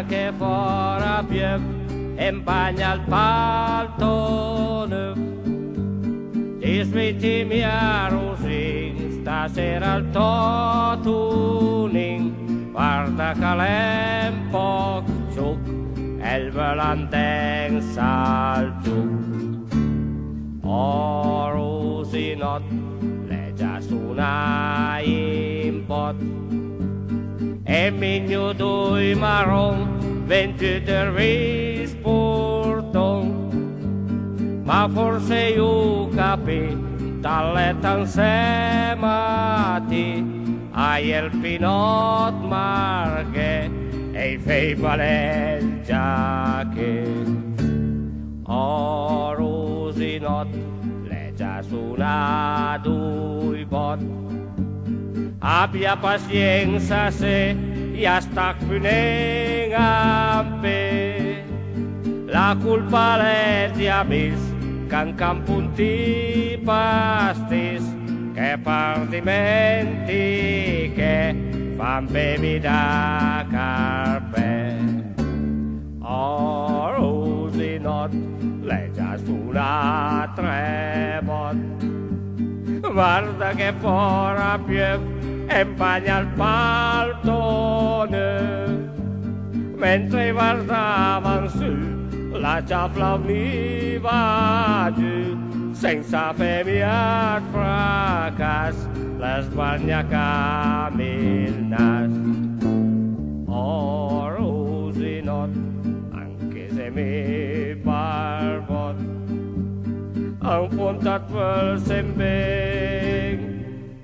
che fora più e bagna il paltone. Ti smetti a Rosin, stasera al totuning, guarda che l'è un po' ciuc, e il volante salto. Oh, Rosinot, le già suona in pot, e migno due marron, 22 risporton. Ma forse io capì, dalle tansemati, hai il pinot marche e i fei paleggiache. Oh, Rosinot, le già suonato i bot, abbia pazienza se ya sta finendo a me. La colpa è di amis, can punti pastis, che partimenti che fan bevi da carpe. Oh, Rosinot, lei già suona tre bot, guarda che fora più e bagna il paltone, mentre guardavan su la giafla univa giù, senza femmia fracas, la sbaglia camminas. Oh, Rosinot, anche se mi barbot, han puntat pel sembeng,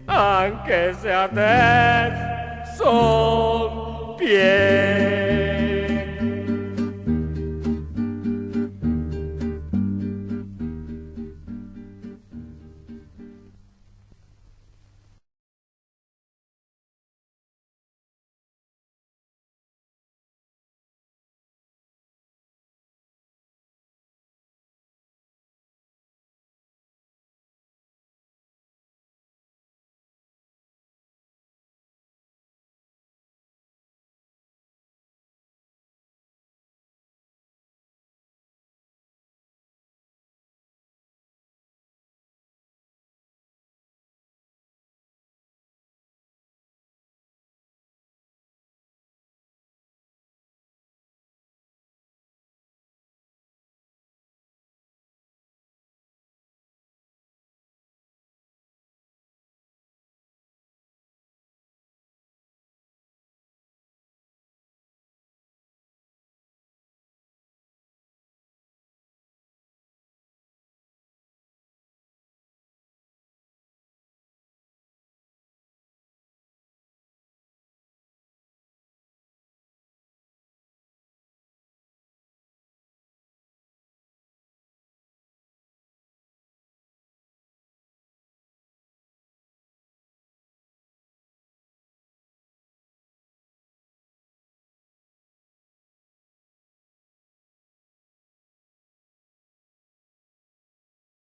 anche se adesso son pieni.